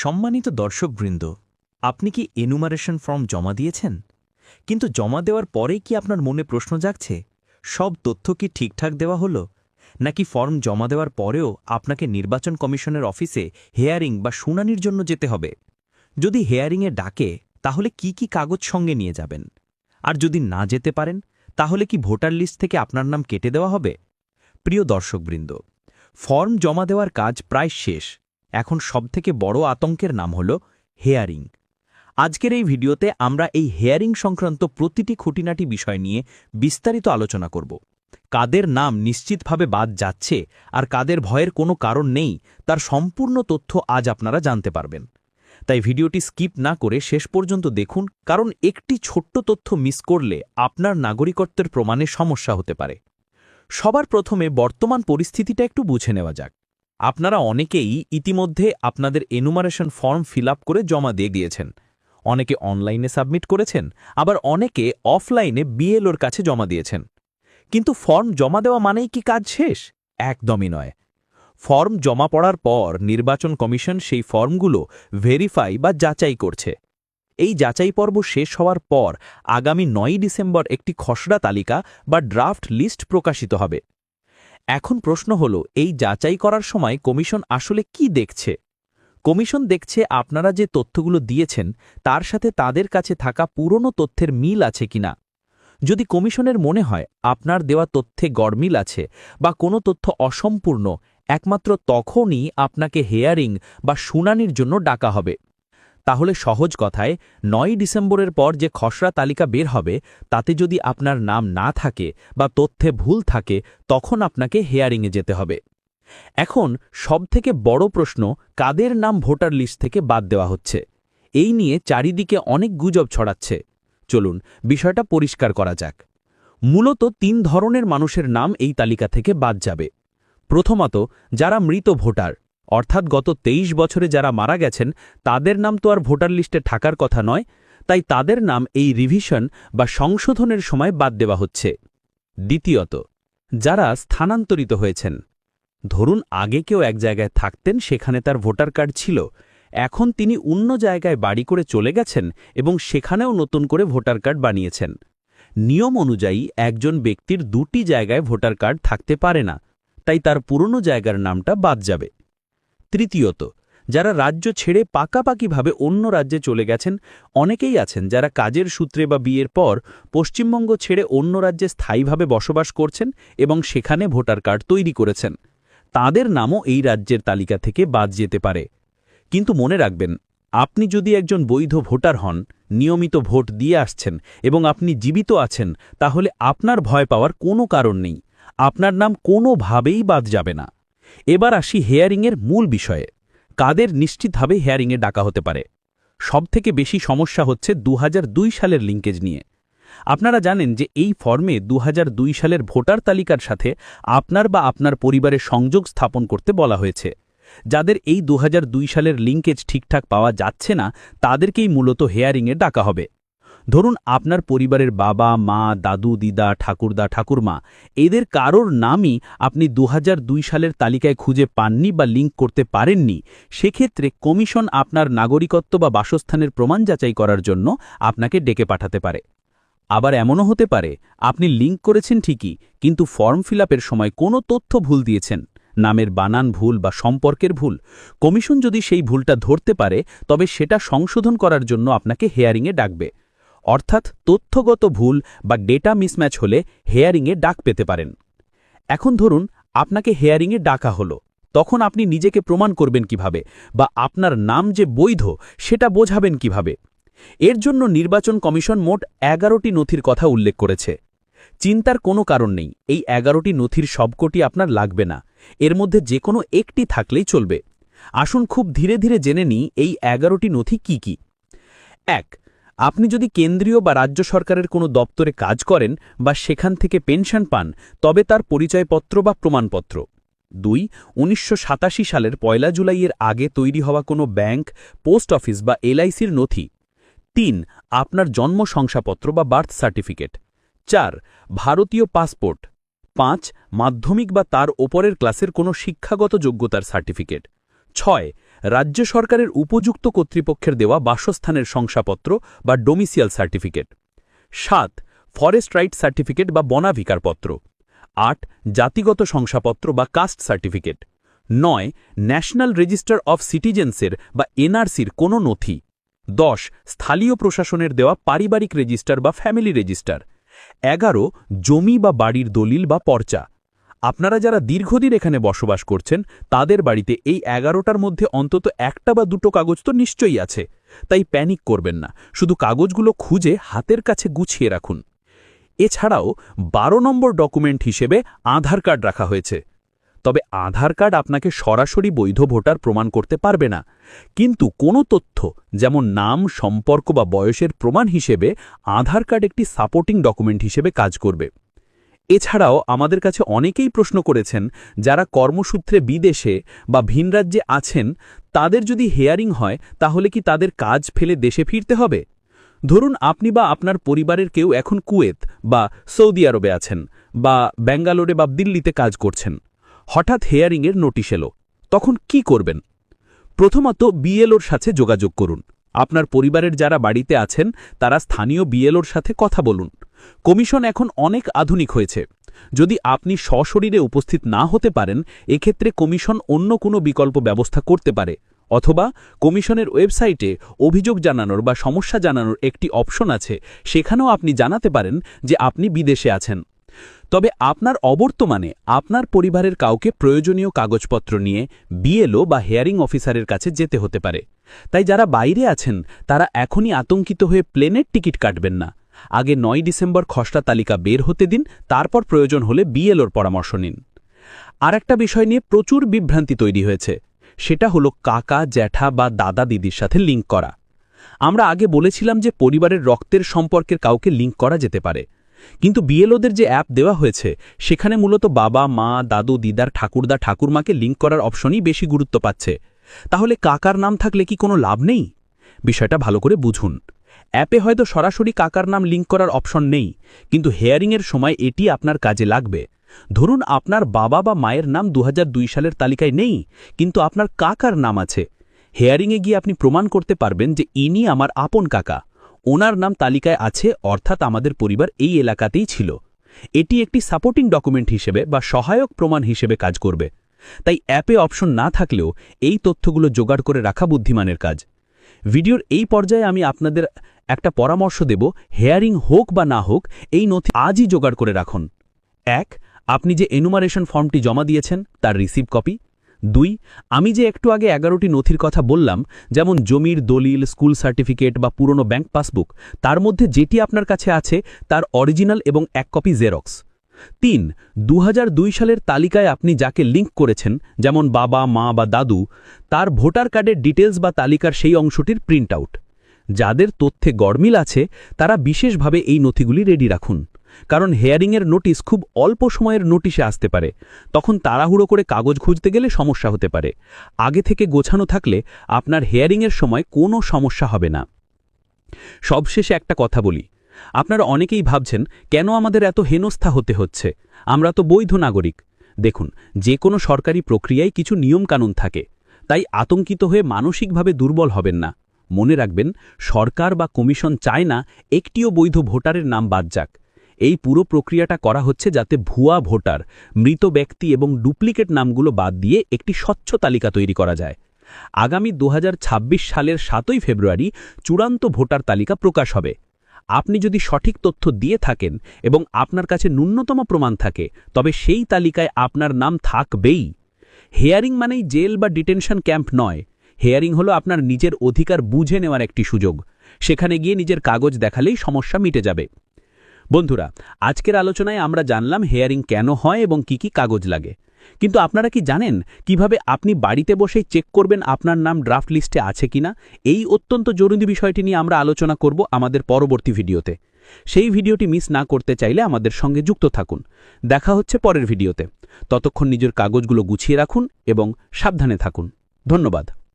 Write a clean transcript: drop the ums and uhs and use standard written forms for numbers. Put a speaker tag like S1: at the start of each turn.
S1: সম্মানিত দর্শকবৃন্দ, আপনি কি এনুমারেশন ফর্ম জমা দিয়েছেন? কিন্তু জমা দেওয়ার পরেই কি আপনার মনে প্রশ্ন জাগছে, সব তথ্য কি ঠিকঠাক দেওয়া হলো, নাকি ফর্ম জমা দেওয়ার পরেও আপনাকে নির্বাচন কমিশনের অফিসে হেয়ারিং বা শুনানির জন্য যেতে হবে? যদি হেয়ারিংয়ে ডাকে, তাহলে কি কি কাগজ সঙ্গে নিয়ে যাবেন? আর যদি না যেতে পারেন, তাহলে কি ভোটার লিস্ট থেকে আপনার নাম কেটে দেওয়া হবে? প্রিয় দর্শকবৃন্দ, ফর্ম জমা দেওয়ার কাজ প্রায় শেষ। এখন সবথেকে বড় আতঙ্কের নাম হল হেয়ারিং। আজকের এই ভিডিওতে আমরা এই হেয়ারিং সংক্রান্ত প্রতিটি খুঁটিনাটি বিষয় নিয়ে বিস্তারিত আলোচনা করব। কাদের নাম নিশ্চিতভাবে বাদ যাচ্ছে আর কাদের ভয়ের কোনো কারণ নেই, তার সম্পূর্ণ তথ্য আজ আপনারা জানতে পারবেন। তাই ভিডিওটি স্কিপ না করে শেষ পর্যন্ত দেখুন, কারণ একটি ছোট্ট তথ্য মিস করলে আপনার নাগরিকত্বের প্রমাণে সমস্যা হতে পারে। সবার প্রথমে বর্তমান পরিস্থিতিটা একটু বুঝে নেওয়া যাক। আপনারা অনেকেই ইতিমধ্যে আপনাদের এনুমারেশন ফর্ম ফিল করে জমা দিয়ে দিয়েছেন। অনেকে অনলাইনে সাবমিট করেছেন, আবার অনেকে অফলাইনে বিএলওর কাছে জমা দিয়েছেন। কিন্তু ফর্ম জমা দেওয়া মানেই কি কাজ শেষ? একদমই নয়। ফর্ম জমা পড়ার পর নির্বাচন কমিশন সেই ফর্মগুলো ভেরিফাই বা যাচাই করছে। এই যাচাই পর্ব শেষ হওয়ার পর আগামী ৯ ডিসেম্বর একটি খসড়া তালিকা বা ড্রাফট লিস্ট প্রকাশিত হবে। এখন প্রশ্ন হল, এই যাচাই করার সময় কমিশন আসলে কি দেখছে? কমিশন দেখছে আপনারা যে তথ্যগুলো দিয়েছেন তার সাথে তাদের কাছে থাকা পুরনো তথ্যের মিল আছে কিনা। যদি কমিশনের মনে হয় আপনার দেওয়া তথ্যে গড়মিল আছে বা কোনো তথ্য অসম্পূর্ণ, একমাত্র তখনই আপনাকে হেয়ারিং বা শুনানির জন্য ডাকা হবে। তাহলে সহজ কথায় ৯ ডিসেম্বরের পর যে খসড়া তালিকা বের হবে, তাতে যদি আপনার নাম না থাকে বা তথ্যে ভুল থাকে, তখন আপনাকে হেয়ারিংয়ে যেতে হবে। এখন সবথেকে বড় প্রশ্ন, কাদের নাম ভোটার লিস্ট থেকে বাদ দেওয়া হচ্ছে? এই নিয়ে চারিদিকে অনেক গুজব ছড়াচ্ছে। চলুন বিষয়টা পরিষ্কার করা যাক। মূলত ৩ ধরনের মানুষের নাম এই তালিকা থেকে বাদ যাবে। প্রথমত, যারা মৃত ভোটার, অর্থাৎ গত ২৩ বছরে যারা মারা গেছেন, তাদের নাম তো আর ভোটার লিস্টে থাকার কথা নয়, তাই তাদের নাম এই রিভিশন বা সংশোধনের সময় বাদ দেওয়া হচ্ছে। দ্বিতীয়ত, যারা স্থানান্তরিত হয়েছেন, ধরুন আগে কেউ এক জায়গায় থাকতেন, সেখানে তার ভোটার কার্ড ছিল, এখন তিনি অন্য জায়গায় বাড়ি করে চলে গেছেন এবং সেখানেও নতুন করে ভোটার কার্ড বানিয়েছেন। নিয়ম অনুযায়ী একজন ব্যক্তির ২টি জায়গায় ভোটার কার্ড থাকতে পারে না, তাই তার পুরনো জায়গার নামটা বাদ যাবে। তৃতীয়ত, যারা রাজ্য ছেড়ে পাকাপাকিভাবে অন্য রাজ্যে চলে গেছেন, অনেকেই আছেন যারা কাজের সূত্রে বা বিয়ের পর পশ্চিমবঙ্গ ছেড়ে অন্য রাজ্যে স্থায়ীভাবে বসবাস করছেন এবং সেখানে ভোটার কার্ড তৈরি করেছেন। তাদের নামও এই রাজ্যের তালিকা থেকে বাদ যেতে পারে। কিন্তু মনে রাখবেন, আপনি যদি একজন বৈধ ভোটার হন, নিয়মিত ভোট দিয়ে আসছেন এবং আপনি জীবিত আছেন, তাহলে আপনার ভয় পাওয়ার কোনো কারণ নেই। আপনার নাম কোনোভাবেই বাদ যাবে না। এবার আসি হেয়ারিংয়ের মূল বিষয়ে। কাদের নিশ্চিতভাবে হেয়ারিংয়ে ডাকা হতে পারে? সবথেকে বেশি সমস্যা হচ্ছে ২০০২ সালের লিঙ্কেজ নিয়ে। আপনারা জানেন যে এই ফর্মে ২০০২ সালের ভোটার তালিকার সাথে আপনার বা আপনার পরিবারের সংযোগ স্থাপন করতে বলা হয়েছে। যাদের এই ২০০২ সালের লিঙ্কেজ ঠিকঠাক পাওয়া যাচ্ছে না, তাদেরকেই মূলত হেয়ারিংয়ে ডাকা হবে। ধরুন আপনার পরিবারের বাবা, মা, দাদু, দিদা, ঠাকুরদা, ঠাকুরমা, এদের কারোর নামই আপনি ২০০২ সালের তালিকায় খুঁজে পাননি বা লিঙ্ক করতে পারেননি। সেক্ষেত্রে কমিশন আপনার নাগরিকত্ব বা বাসস্থানের প্রমাণ যাচাই করার জন্য আপনাকে ডেকে পাঠাতে পারে। আবার এমনও হতে পারে, আপনি লিঙ্ক করেছেন ঠিকই, কিন্তু ফর্ম ফিল আপের সময় কোনো তথ্য ভুল দিয়েছেন, নামের বানান ভুল বা সম্পর্কের ভুল। কমিশন যদি সেই ভুলটা ধরতে পারে, তবে সেটা সংশোধন করার জন্য আপনাকে হেয়ারিংয়ে ডাকবে। অর্থাৎ তথ্যগত ভুল বা ডেটা মিসম্যাচ হলে হেয়ারিংয়ে ডাক পেতে পারেন। এখন ধরুন আপনাকে হেয়ারিংয়ে ডাকা হলো, তখন আপনি নিজেকে প্রমাণ করবেন কিভাবে, বা আপনার নাম যে বৈধ সেটা বোঝাবেন কিভাবে? এর জন্য নির্বাচন কমিশন মোট ১১টি নথির কথা উল্লেখ করেছে। চিন্তার কোনো কারণ নেই, এই ১১টি নথির সবকটি আপনার লাগবে না। এর মধ্যে যে কোনো একটি থাকলেই চলবে। আসুন খুব ধীরে ধীরে জেনে নিই এই ১১টি নথি কি কি। ১. আপনি যদি কেন্দ্রীয় বা রাজ্য সরকারের কোনো দপ্তরে কাজ করেন বা সেখান থেকে পেনশন পান, তবে তার পরিচয়পত্র বা প্রমাণপত্র। ২. ১৯৮৭ সালের ১ জুলাইয়ের আগে তৈরি হওয়া কোনো ব্যাংক, পোস্ট অফিস বা এলআইসির নথি। ৩. আপনার জন্ম শংসাপত্র বা বার্থ সার্টিফিকেট। ৪. ভারতীয় পাসপোর্ট। ৫. মাধ্যমিক বা তার ওপরের ক্লাসের কোনো শিক্ষাগত যোগ্যতার সার্টিফিকেট। ৬.
S2: রাজ্য সরকারের উপযুক্ত কর্তৃপক্ষের দেওয়া বাসস্থানের শংসাপত্র বা domicile certificate. 7 forest right certificate বা বনাধিকার পত্র। 8 জাতিগত শংসাপত্র বা caste certificate. 9 national register of সিটিজেন্সের বা এনআরসির কোনো নথি। 10 স্থানীয় প্রশাসনের দেওয়া পারিবারিক রেজিস্টার বা ফ্যামিলি রেজিস্টার। 11 জমি বা বাড়ির দলিল বা পর্চা। আপনারা যারা দীর্ঘদিন এখানে বসবাস করছেন তাদের বাড়িতে এই 11টার মধ্যে অন্তত একটা বা দুটো কাগজ তো নিশ্চয়ই আছে, তাই প্যানিক করবেন না, শুধু কাগজগুলো খুঁজে হাতের কাছে গুছিয়ে রাখুন। এছাড়াও 12 নম্বর ডকুমেন্ট হিসেবে আধার কার্ড রাখা হয়েছে। তবে আধার কার্ড আপনাকে সরাসরি বৈধ ভোটার প্রমাণ করতে পারবে না, কিন্তু কোনো তথ্য যেমন নাম, সম্পর্ক বা বয়সের প্রমাণ হিসেবে আধার কার্ড একটি সাপোর্টিং ডকুমেন্ট হিসেবে কাজ করবে। এছাড়াও আমাদের কাছে অনেকেই প্রশ্ন করেছেন, যারা কর্মসূত্রে বিদেশে বা ভিন রাজ্যে আছেন তাদের যদি হেয়ারিং হয় তাহলে কি তাদের কাজ ফেলে দেশে ফিরতে হবে? ধরুন আপনি বা আপনার পরিবারের কেউ এখন কুয়েত বা সৌদি আরবে আছেন, বা ব্যাঙ্গালোরে বা দিল্লিতে কাজ করছেন। হঠাৎ হেয়ারিংয়ের নোটিশ এলো, তখন কি করবেন? প্রথমত বিএলওর সাথে যোগাযোগ করুন। আপনার পরিবারের যারা বাড়িতে আছেন তারা স্থানীয় বিএলওর সাথে কথা বলুন। কমিশন এখন অনেক আধুনিক হয়েছে। যদি আপনি সশরীরে উপস্থিত না হতে পারেন, এক্ষেত্রে কমিশন অন্য কোনো বিকল্প ব্যবস্থা করতে পারে, অথবা কমিশনের ওয়েবসাইটে অভিযোগ জানানোর বা সমস্যা জানানোর একটি অপশন আছে, সেখানেও আপনি জানাতে পারেন যে আপনি বিদেশে আছেন। তবে আপনার অবর্তমানে আপনার পরিবারের কাউকে প্রয়োজনীয় কাগজপত্র নিয়ে বিএলও বা হেয়ারিং অফিসারের কাছে যেতে হতে পারে। তাই যারা বাইরে আছেন তারা এখনই আতঙ্কিত হয়ে প্লেনের টিকিট কাটবেন না। আগে 9 ডিসেম্বর খসড়া তালিকা বের হতে দিন, তারপর প্রয়োজন হলে বিএলওর পরামর্শ নিন। আর একটা বিষয় নিয়ে প্রচুর বিভ্রান্তি তৈরি হয়েছে, সেটা হলো কাকা, জ্যাঠা বা দাদা দিদির সাথে লিঙ্ক করা। আমরা আগে বলেছিলাম যে পরিবারের রক্তের সম্পর্কের কাউকে লিঙ্ক করা যেতে পারে, কিন্তু বিএলওদের যে অ্যাপ দেওয়া হয়েছে সেখানে মূলত বাবা, মা, দাদু, দিদার, ঠাকুরদা, ঠাকুরমাকে লিঙ্ক করার অপশনই বেশি গুরুত্ব পাচ্ছে। তাহলে কাকার নাম থাকলে কি কোনো লাভ নেই? বিষয়টা ভালো করে বুঝুন। অ্যাপে হয়তো সরাসরি কাকার নাম লিঙ্ক করার অপশন নেই, কিন্তু হেয়ারিংয়ের সময় এটি আপনার কাজে লাগবে। ধরুন আপনার বাবা বা মায়ের নাম 2002 সালের তালিকায় নেই, কিন্তু আপনার কাকার নাম আছে। হেয়ারিংয়ে গিয়ে আপনি প্রমাণ করতে পারবেন যে ইনি আমার আপন কাকা, ওনার নাম তালিকায় আছে, অর্থাৎ আমাদের পরিবার এই এলাকাতেই ছিল। এটি একটি সাপোর্টিং ডকুমেন্ট হিসেবে বা সহায়ক প্রমাণ হিসেবে কাজ করবে। তাই অ্যাপে অপশন না থাকলেও এই তথ্যগুলো জোগাড় করে রাখা বুদ্ধিমানের কাজ। ভিডিওর এই পর্যায়ে আমি আপনাদের একটা পরামর্শ দেব, হেয়ারিং হোক বা না হোক এই নথি আজই জোগাড় করে রাখুন। 1 আপনি যে এনুমারেশন ফর্মটি জমা দিয়েছেন তার রিসিভ কপি। 2 আমি যে একটু আগে 11টি নথির কথা বললাম, যেমন জমির দলিল, স্কুল সার্টিফিকেট বা পুরনো ব্যাংক পাসবুক, তার মধ্যে যেটি আপনার কাছে আছে তার অরিজিনাল এবং 1 কপি জেরক্স। 3 2002 সালের তালিকায় আপনি যাকে লিঙ্ক করেছেন, যেমন বাবা, মা বা দাদু, তার ভোটার কার্ডের ডিটেলস বা তালিকার সেই অংশটির প্রিন্ট আউট। যাদের তথ্যে গড়মিল আছে তারা বিশেষভাবে এই নথিগুলি রেডি রাখুন, কারণ হেয়ারিংয়ের নোটিশ খুব অল্প সময়ের নোটিশে আসতে পারে, তখন তাড়াহুড়ো করে কাগজ খুঁজতে গেলে সমস্যা হতে পারে। আগে থেকে গোছানো থাকলে আপনার হেয়ারিংয়ের সময় কোনো সমস্যা হবে না। সবশেষে একটা কথা বলি, আপনারা অনেকেই ভাবছেন কেন আমাদের এত হেনস্থা হতে হচ্ছে, আমরা তো বৈধ নাগরিক। দেখুন, যে কোনো সরকারি প্রক্রিয়ায় কিছু নিয়মকানুন থাকে, তাই আতঙ্কিত হয়ে মানসিকভাবে দুর্বল হবেন না। মনে রাখবেন, সরকার বা কমিশন চায় না একটিও বৈধ ভোটারের নাম বাদ যাক। এই পুরো প্রক্রিয়াটা করা হচ্ছে যাতে ভুয়া ভোটার, মৃত ব্যক্তি এবং ডুপ্লিকেট নামগুলো বাদ দিয়ে একটি স্বচ্ছ তালিকা তৈরি করা যায়। আগামী 2026 সালের 7 ফেব্রুয়ারি চূড়ান্ত ভোটার তালিকা প্রকাশ হবে। আপনি যদি সঠিক তথ্য দিয়ে থাকেন এবং আপনার কাছে ন্যূনতম প্রমাণ থাকে, তবে সেই তালিকায় আপনার নাম থাকবেই। হেয়ারিং মানেই জেল বা ডিটেনশন ক্যাম্প নয়। হেয়ারিং হলো আপনার নিজের অধিকার বুঝে নেওয়ার একটি সুযোগ। সেখানে গিয়ে নিজের কাগজ দেখালেই সমস্যা মিটে যাবে। বন্ধুরা, আজকের আলোচনায় আমরা জানলাম হেয়ারিং কেন হয় এবং কি কি কাগজ লাগে। কিন্তু আপনারা কি জানেন কিভাবে আপনি বাড়িতে বসেই চেক করবেন আপনার নাম ড্রাফট লিস্টে আছে কিনা? এই অত্যন্ত জরুরি বিষয়টি নিয়ে আমরা আলোচনা করব আমাদের পরবর্তী ভিডিওতে। সেই ভিডিওটি মিস না করতে চাইলে আমাদের সঙ্গে যুক্ত থাকুন। দেখা হচ্ছে পরের ভিডিওতে। ততক্ষণ নিজের কাগজগুলো গুছিয়ে রাখুন এবং সাবধানে থাকুন। ধন্যবাদ।